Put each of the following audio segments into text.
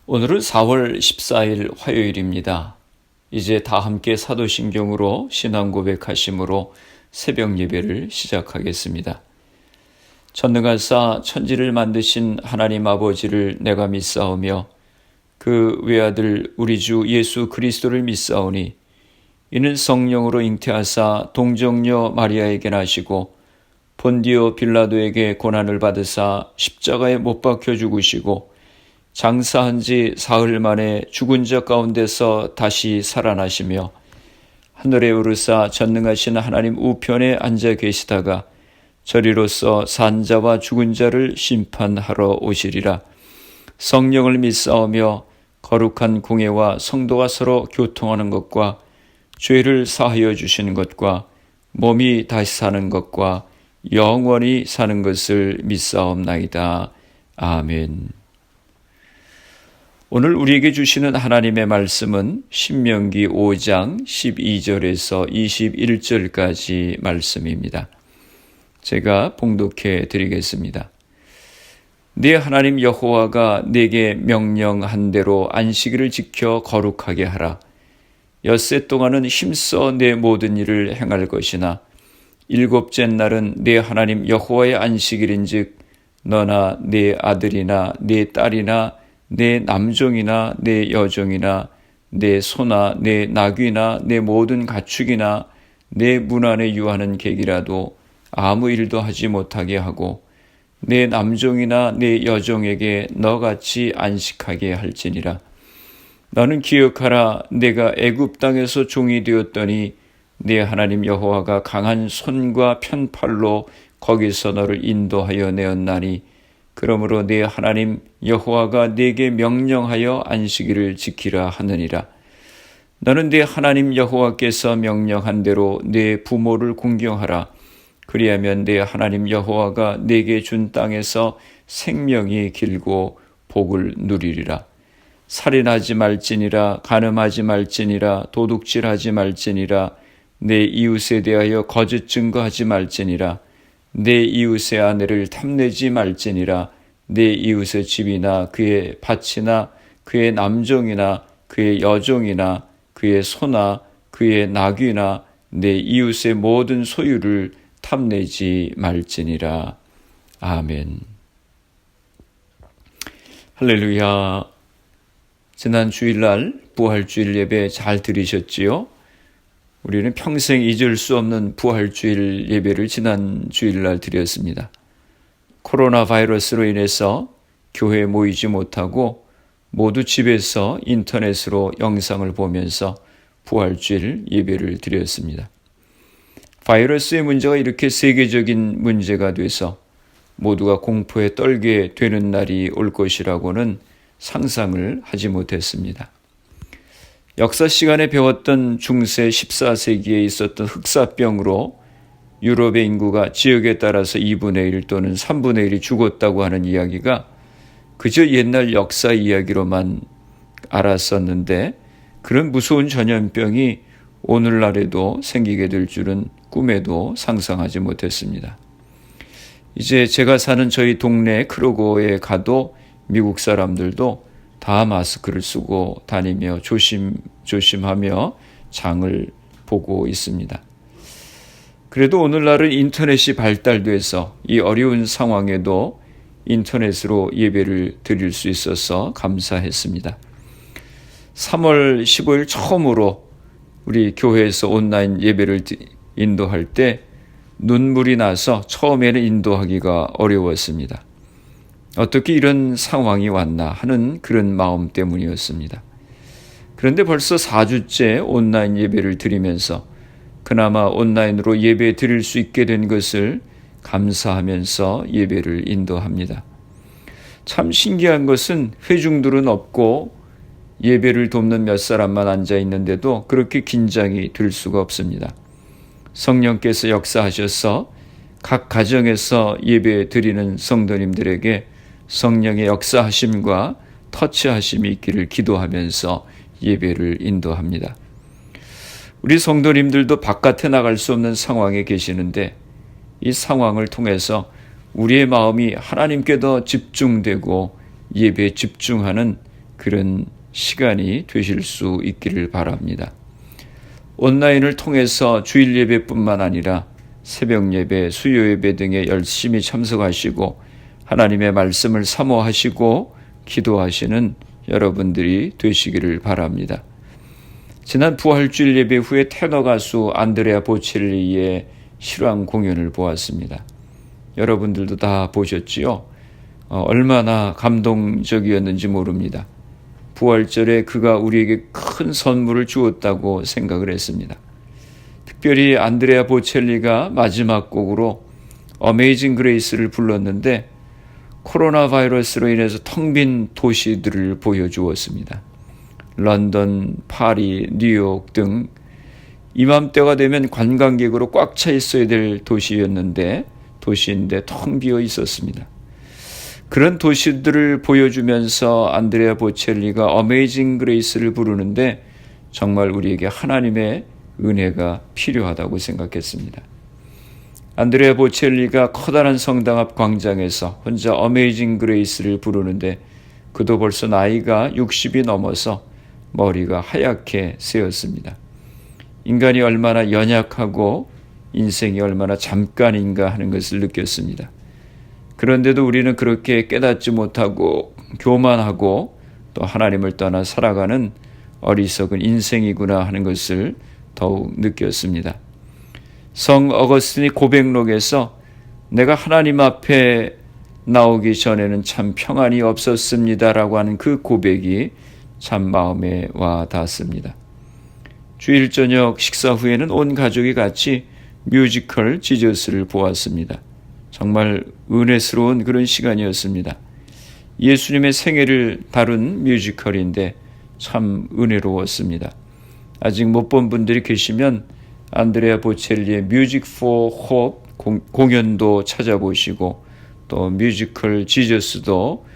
오늘은 4월 14일 화요일입니다. 이제 다 함께 사도신경으로 신앙 고백하심으로 새벽 예배를 시작하겠습니다. 전능하사 천지를 만드신 하나님 아버지를 내가 믿사오며 그 외아들 우리 주 예수 그리스도를 믿사오니 이는 성령으로 잉태하사 동정녀 마리아에게 나시고 본디오 빌라도에게 고난을 받으사 십자가에 못 박혀 죽으시고 장사한 지 사흘 만에 죽은 자 가운데서 다시 살아나시며 하늘에 오르사 전능하신 하나님 우편에 앉아 계시다가 저리로서 산 자와 죽은 자를 심판하러 오시리라. 성령을 믿사오며 거룩한 공예와 성도가 서로 교통하는 것과 죄를 사하여 주시는 것과 몸이 다시 사는 것과 영원히 사는 것을 믿사옵나이다. 아멘. 오늘 우리에게 주시는 하나님의 말씀은 신명기 5장 12절에서 21절까지 말씀입니다. 제가 봉독해 드리겠습니다. 네 하나님 여호와가 네게 명령한 대로 안식일을 지켜 거룩하게 하라. 엿새 동안은 힘써 내 모든 일을 행할 것이나 일곱째 날은 네 하나님 여호와의 안식일인즉 너나 네 아들이나 네 딸이나 내 남종이나 내 여종이나 내 소나 내 나귀나 내 모든 가축이나 내 문 안에 유하는 객이라도 아무 일도 하지 못하게 하고 내 남종이나 내 여종에게 너같이 안식하게 할지니라. 너는 기억하라. 내가 애굽 땅에서 종이 되었더니 네 하나님 여호와가 강한 손과 편팔로 거기서 너를 인도하여 내었나니 그러므로 네 하나님 여호와가 네게 명령하여 안식일을 지키라 하느니라. 너는 네 하나님 여호와께서 명령한 대로 네 부모를 공경하라. 그리하면 네 하나님 여호와가 네게 준 땅에서 생명이 길고 복을 누리리라. 살인하지 말지니라. 간음하지 말지니라. 도둑질하지 말지니라. 내 이웃에 대하여 거짓 증거하지 말지니라. 내 이웃의 아내를 탐내지 말지니라. 내 이웃의 집이나 그의 밭이나 그의 남종이나 그의 여종이나 그의 소나 그의 나귀나 내 이웃의 모든 소유를 탐내지 말지니라. 아멘. 할렐루야. 지난 주일날 부활주일 예배 잘 들으셨지요? 우리는 평생 잊을 수 없는 부활주일 예배를 지난 주일날 드렸습니다. 코로나 바이러스로 인해서 교회에 모이지 못하고 모두 집에서 인터넷으로 영상을 보면서 부활주일 예배를 드렸습니다. 바이러스의 문제가 이렇게 세계적인 문제가 돼서 모두가 공포에 떨게 되는 날이 올 것이라고는 상상을 하지 못했습니다. 역사 시간에 배웠던 중세 14세기에 있었던 흑사병으로 유럽의 인구가 지역에 따라서 2분의 1 또는 3분의 1이 죽었다고 하는 이야기가 그저 옛날 역사 이야기로만 알았었는데 그런 무서운 전염병이 오늘날에도 생기게 될 줄은 꿈에도 상상하지 못했습니다. 이제 제가 사는 저희 동네 크로고에 가도 미국 사람들도 다 마스크를 쓰고 다니며 조심하며 장을 보고 있습니다. 그래도 오늘날은 인터넷이 발달돼서 이 어려운 상황에도 인터넷으로 예배를 드릴 수 있어서 감사했습니다. 3월 15일 처음으로 우리 교회에서 온라인 예배를 인도할 때 눈물이 나서 처음에는 인도하기가 어려웠습니다. 어떻게 이런 상황이 왔나 하는 그런 마음 때문이었습니다. 그런데 벌써 4주째 온라인 예배를 드리면서 그나마 온라인으로 예배 드릴 수 있게 된 것을 감사하면서 예배를 인도합니다. 참 신기한 것은 회중들은 없고 예배를 돕는 몇 사람만 앉아 있는데도 그렇게 긴장이 될 수가 없습니다. 성령께서 역사하셔서 각 가정에서 예배 드리는 성도님들에게 성령의 역사하심과 터치하심이 있기를 기도하면서 예배를 인도합니다. 우리 성도님들도 바깥에 나갈 수 없는 상황에 계시는데 이 상황을 통해서 우리의 마음이 하나님께 더 집중되고 예배에 집중하는 그런 시간이 되실 수 있기를 바랍니다. 온라인을 통해서 주일 예배뿐만 아니라 새벽 예배, 수요 예배 등에 열심히 참석하시고 하나님의 말씀을 사모하시고 기도하시는 여러분들이 되시기를 바랍니다. 지난 부활주일 예배 후에 테너 가수 안드레아 보첼리의 실황 공연을 보았습니다. 여러분들도 다 보셨지요? 얼마나 감동적이었는지 모릅니다. 부활절에 그가 우리에게 큰 선물을 주었다고 생각을 했습니다. 특별히 안드레아 보첼리가 마지막 곡으로 어메이징 그레이스를 불렀는데 코로나 바이러스로 인해서 텅 빈 도시들을 보여주었습니다. 런던, 파리, 뉴욕 등 이맘때가 되면 관광객으로 꽉 차 있어야 될 도시인데 텅 비어 있었습니다. 그런 도시들을 보여주면서 안드레아 보첼리가 어메이징 그레이스를 부르는데 정말 우리에게 하나님의 은혜가 필요하다고 생각했습니다. 안드레아 보첼리가 커다란 성당 앞 광장에서 혼자 어메이징 그레이스를 부르는데 그도 벌써 나이가 60이 넘어서 머리가 하얗게 새었습니다. 인간이 얼마나 연약하고 인생이 얼마나 잠깐인가 하는 것을 느꼈습니다. 그런데도 우리는 그렇게 깨닫지 못하고 교만하고 또 하나님을 떠나 살아가는 어리석은 인생이구나 하는 것을 더욱 느꼈습니다. 성 어거스틴이 고백록에서 내가 하나님 앞에 나오기 전에는 참 평안이 없었습니다라고 하는 그 고백이 참 마음에 와 닿습니다. 주일 저녁 식사 후에는 온 가족이 같이 뮤지컬 지저스를 보았습니다. 정말 은혜스러운 그런 시간이었습니다. 예수님의 생애를 다룬 뮤지컬인데 참 은혜로웠습니다. 아직 못 본 분들이 계시면 안드레아 보첼리의 뮤직 포 홉 공연도 찾아보시고 또 뮤지컬 지저스도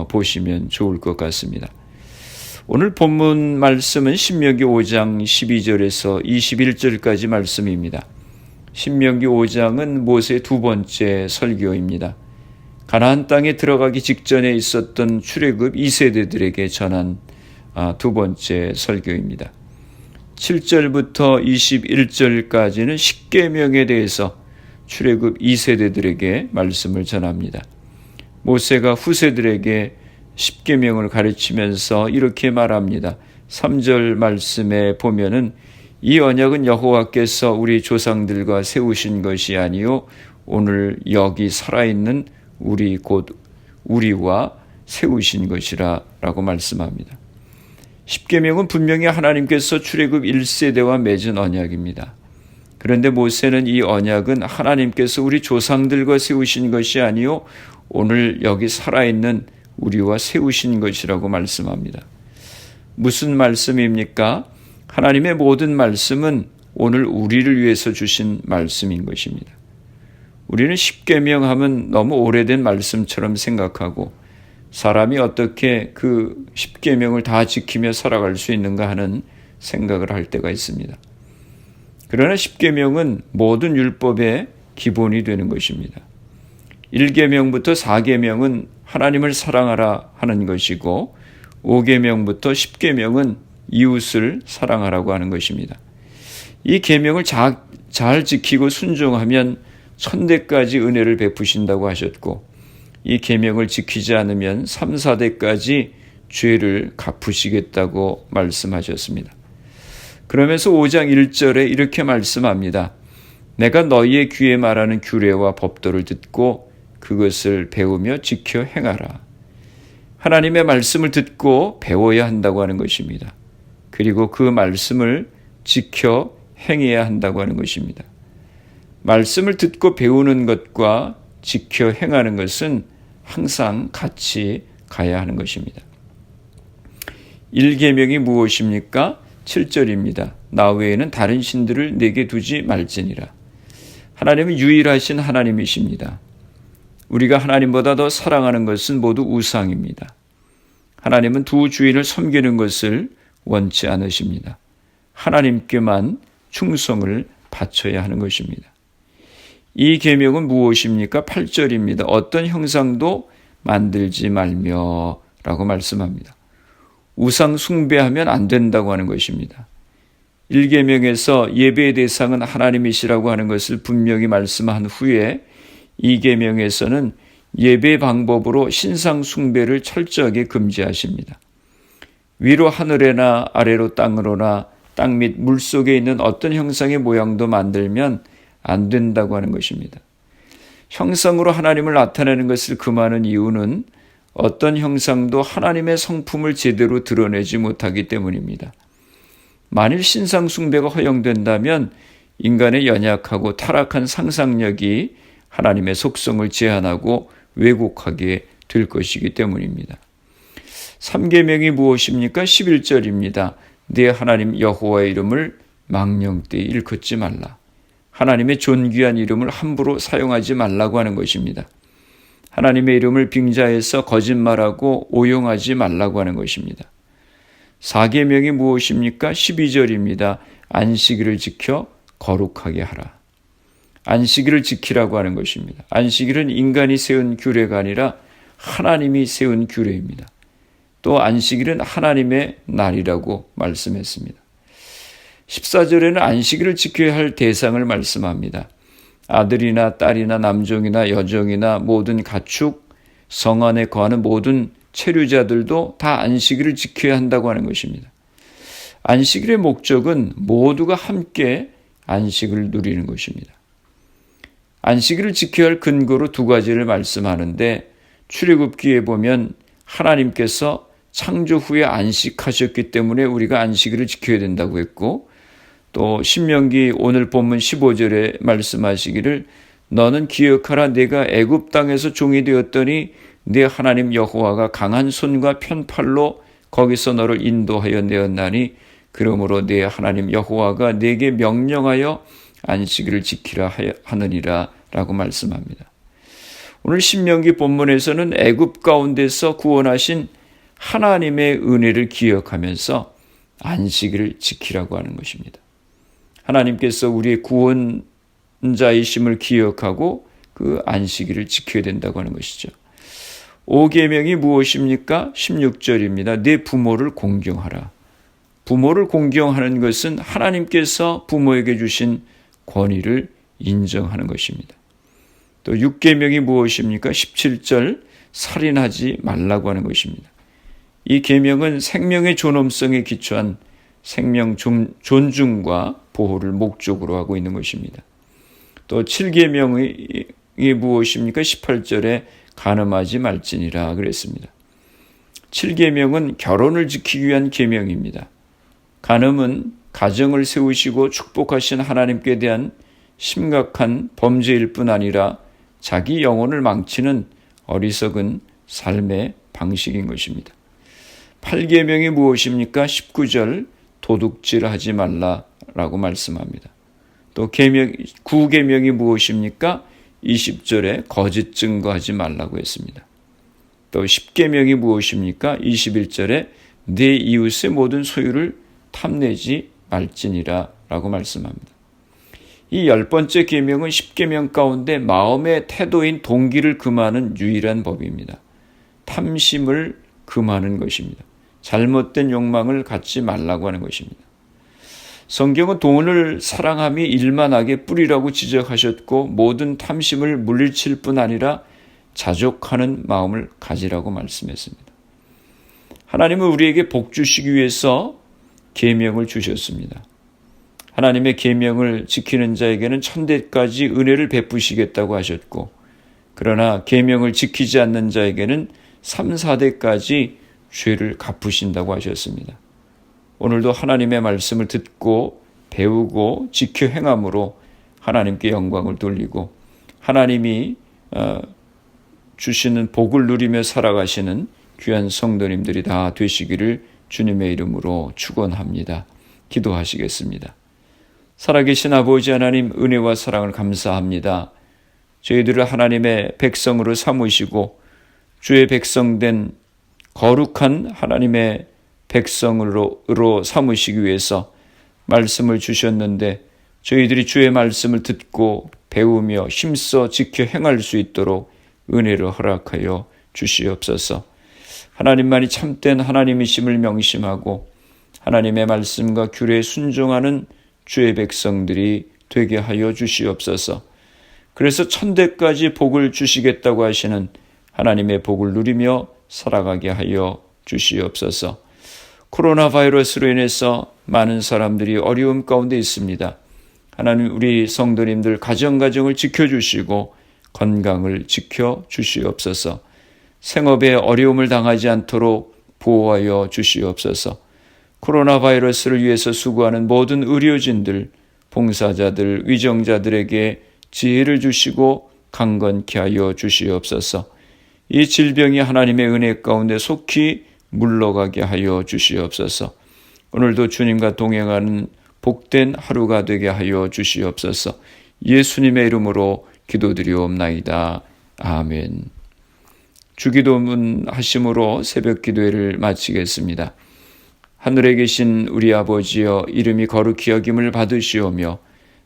보시면 좋을 것 같습니다. 오늘 본문 말씀은 신명기 5장 12절에서 21절까지 말씀입니다. 신명기 5장은 모세의 두 번째 설교입니다. 가나안 땅에 들어가기 직전에 있었던 출애굽 2세대들에게 전한 두 번째 설교입니다. 7절부터 21절까지는 십계명에 대해서 출애굽 2세대들에게 말씀을 전합니다. 모세가 후세들에게 십계명을 가르치면서 이렇게 말합니다. 3절 말씀에 보면은 이 언약은 여호와께서 우리 조상들과 세우신 것이 아니요 오늘 여기 살아있는 우리 곧 우리와 세우신 것이라 라고 말씀합니다. 십계명은 분명히 하나님께서 출애굽 1세대와 맺은 언약입니다. 그런데 모세는 이 언약은 하나님께서 우리 조상들과 세우신 것이 아니요 오늘 여기 살아있는 우리와 세우신 것이라고 말씀합니다. 무슨 말씀입니까? 하나님의 모든 말씀은 오늘 우리를 위해서 주신 말씀인 것입니다. 우리는 십계명 하면 너무 오래된 말씀처럼 생각하고 사람이 어떻게 그 십계명을 다 지키며 살아갈 수 있는가 하는 생각을 할 때가 있습니다. 그러나 십계명은 모든 율법의 기본이 되는 것입니다. 1계명부터 4계명은 하나님을 사랑하라 하는 것이고 5계명부터 10계명은 이웃을 사랑하라고 하는 것입니다. 이 계명을 잘 지키고 순종하면 천대까지 은혜를 베푸신다고 하셨고 이 계명을 지키지 않으면 3, 4대까지 죄를 갚으시겠다고 말씀하셨습니다. 그러면서 5장 1절에 이렇게 말씀합니다. 내가 너희의 귀에 말하는 규례와 법도를 듣고 그것을 배우며 지켜 행하라. 하나님의 말씀을 듣고 배워야 한다고 하는 것입니다. 그리고 그 말씀을 지켜 행해야 한다고 하는 것입니다. 말씀을 듣고 배우는 것과 지켜 행하는 것은 항상 같이 가야 하는 것입니다. 1계명이 무엇입니까? 7절입니다. 나 외에는 다른 신들을 내게 두지 말지니라. 하나님은 유일하신 하나님이십니다. 우리가 하나님보다 더 사랑하는 것은 모두 우상입니다. 하나님은 두 주인을 섬기는 것을 원치 않으십니다. 하나님께만 충성을 바쳐야 하는 것입니다. 이 계명은 무엇입니까? 8절입니다. 어떤 형상도 만들지 말며 라고 말씀합니다. 우상 숭배하면 안 된다고 하는 것입니다. 1계명에서 예배의 대상은 하나님이시라고 하는 것을 분명히 말씀한 후에 2계명에서는 예배 방법으로 신상 숭배를 철저하게 금지하십니다. 위로 하늘에나 아래로 땅으로나 땅 및 물속에 있는 어떤 형상의 모양도 만들면 안 된다고 하는 것입니다. 형상으로 하나님을 나타내는 것을 금하는 이유는 어떤 형상도 하나님의 성품을 제대로 드러내지 못하기 때문입니다. 만일 신상 숭배가 허용된다면 인간의 연약하고 타락한 상상력이 하나님의 속성을 제한하고 왜곡하게 될 것이기 때문입니다. 3계명이 무엇입니까? 11절입니다. 네 하나님 여호와의 이름을 망령되이 일컫지 말라. 하나님의 존귀한 이름을 함부로 사용하지 말라고 하는 것입니다. 하나님의 이름을 빙자해서 거짓말하고 오용하지 말라고 하는 것입니다. 4계명이 무엇입니까? 12절입니다. 안식일을 지켜 거룩하게 하라. 안식일을 지키라고 하는 것입니다. 안식일은 인간이 세운 규례가 아니라 하나님이 세운 규례입니다. 또 안식일은 하나님의 날이라고 말씀했습니다. 14절에는 안식일을 지켜야 할 대상을 말씀합니다. 아들이나 딸이나 남종이나 여종이나 모든 가축, 성 안에 거하는 모든 체류자들도 다 안식일을 지켜야 한다고 하는 것입니다. 안식일의 목적은 모두가 함께 안식을 누리는 것입니다. 안식일을 지켜야 할 근거로 2가지를 말씀하는데 출애굽기에 보면 하나님께서 창조 후에 안식하셨기 때문에 우리가 안식일을 지켜야 된다고 했고, 또 신명기 오늘 본문 15절에 말씀하시기를 너는 기억하라 내가 애굽 땅에서 종이 되었더니 네 하나님 여호와가 강한 손과 편팔로 거기서 너를 인도하여 내었나니 그러므로 네 하나님 여호와가 네게 명령하여 안식일을 지키라 하느니라 라고 말씀합니다. 오늘 신명기 본문에서는 애굽 가운데서 구원하신 하나님의 은혜를 기억하면서 안식일을 지키라고 하는 것입니다. 하나님께서 우리의 구원자이심을 기억하고 그 안식일을 지켜야 된다고 하는 것이죠. 5계명이 무엇입니까? 16절입니다. 내 부모를 공경하라. 부모를 공경하는 것은 하나님께서 부모에게 주신 권위를 인정하는 것입니다. 또 6계명이 무엇입니까? 17절 살인하지 말라고 하는 것입니다. 이 계명은 생명의 존엄성에 기초한 생명 존중과 보호를 목적으로 하고 있는 것입니다. 또 7계명이 무엇입니까? 18절에 간음하지 말지니라 그랬습니다. 7계명은 결혼을 지키기 위한 계명입니다. 간음은 가정을 세우시고 축복하신 하나님께 대한 심각한 범죄일 뿐 아니라 자기 영혼을 망치는 어리석은 삶의 방식인 것입니다. 8계명이 무엇입니까? 19절 도둑질하지 말라라고 말씀합니다. 또 9계명이 무엇입니까? 20절에 거짓 증거하지 말라고 했습니다. 또 10계명이 무엇입니까? 21절에 내 이웃의 모든 소유를 탐내지 말지니라 라고 말씀합니다. 이 10번째 계명은 10계명 가운데 마음의 태도인 동기를 금하는 유일한 법입니다. 탐심을 금하는 것입니다. 잘못된 욕망을 갖지 말라고 하는 것입니다. 성경은 돈을 사랑함이 일만하게 뿌리라고 지적하셨고 모든 탐심을 물리칠 뿐 아니라 자족하는 마음을 가지라고 말씀했습니다. 하나님은 우리에게 복 주시기 위해서 계명을 주셨습니다. 하나님의 계명을 지키는 자에게는 천대까지 은혜를 베푸시겠다고 하셨고, 그러나 계명을 지키지 않는 자에게는 3, 4대까지 죄를 갚으신다고 하셨습니다. 오늘도 하나님의 말씀을 듣고 배우고 지켜 행함으로 하나님께 영광을 돌리고 하나님이 주시는 복을 누리며 살아가시는 귀한 성도님들이 다 되시기를 주님의 이름으로 축원합니다. 기도하시겠습니다. 살아계신 아버지 하나님, 은혜와 사랑을 감사합니다. 저희들을 하나님의 백성으로 삼으시고 주의 백성된 거룩한 하나님의 백성으로 삼으시기 위해서 말씀을 주셨는데 저희들이 주의 말씀을 듣고 배우며 힘써 지켜 행할 수 있도록 은혜를 허락하여 주시옵소서. 하나님만이 참된 하나님이심을 명심하고 하나님의 말씀과 규례에 순종하는 주의 백성들이 되게 하여 주시옵소서. 그래서 천대까지 복을 주시겠다고 하시는 하나님의 복을 누리며 살아가게 하여 주시옵소서. 코로나 바이러스로 인해서 많은 사람들이 어려움 가운데 있습니다. 하나님, 우리 성도님들 가정을 지켜주시고 건강을 지켜주시옵소서. 생업에 어려움을 당하지 않도록 보호하여 주시옵소서. 코로나 바이러스를 위해서 수고하는 모든 의료진들, 봉사자들, 위정자들에게 지혜를 주시고 강건케 하여 주시옵소서. 이 질병이 하나님의 은혜 가운데 속히 물러가게 하여 주시옵소서. 오늘도 주님과 동행하는 복된 하루가 되게 하여 주시옵소서. 예수님의 이름으로 기도드리옵나이다. 아멘. 주기도문 하심으로 새벽 기도회를 마치겠습니다. 하늘에 계신 우리 아버지여, 이름이 거룩히 여김을 받으시오며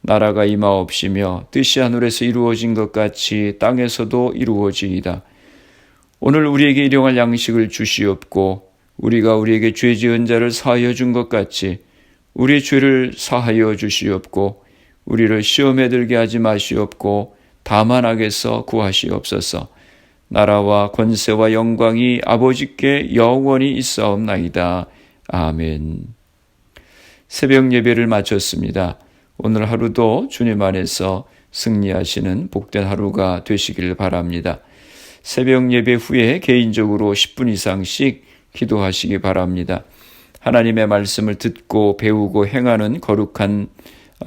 나라가 임하옵시며 뜻이 하늘에서 이루어진 것 같이 땅에서도 이루어지이다. 오늘 우리에게 일용할 양식을 주시옵고 우리가 우리에게 죄 지은 자를 사하여 준 것 같이 우리 죄를 사하여 주시옵고 우리를 시험에 들게 하지 마시옵고 다만 악에서 구하시옵소서. 나라와 권세와 영광이 아버지께 영원히 있사옵나이다. 아멘. 새벽 예배를 마쳤습니다. 오늘 하루도 주님 안에서 승리하시는 복된 하루가 되시길 바랍니다. 새벽 예배 후에 개인적으로 10분 이상씩 기도하시기 바랍니다. 하나님의 말씀을 듣고 배우고 행하는 거룩한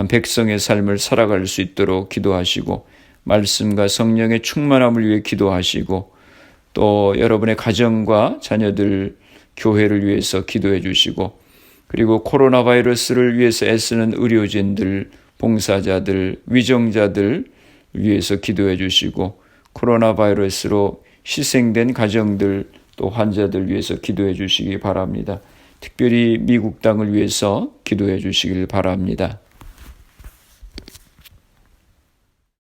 백성의 삶을 살아갈 수 있도록 기도하시고 말씀과 성령의 충만함을 위해 기도하시고 또 여러분의 가정과 자녀들, 교회를 위해서 기도해 주시고 그리고 코로나 바이러스를 위해서 애쓰는 의료진들, 봉사자들, 위정자들 위해서 기도해 주시고 코로나 바이러스로 희생된 가정들 또 환자들 위해서 기도해 주시기 바랍니다. 특별히 미국 땅을 위해서 기도해 주시길 바랍니다.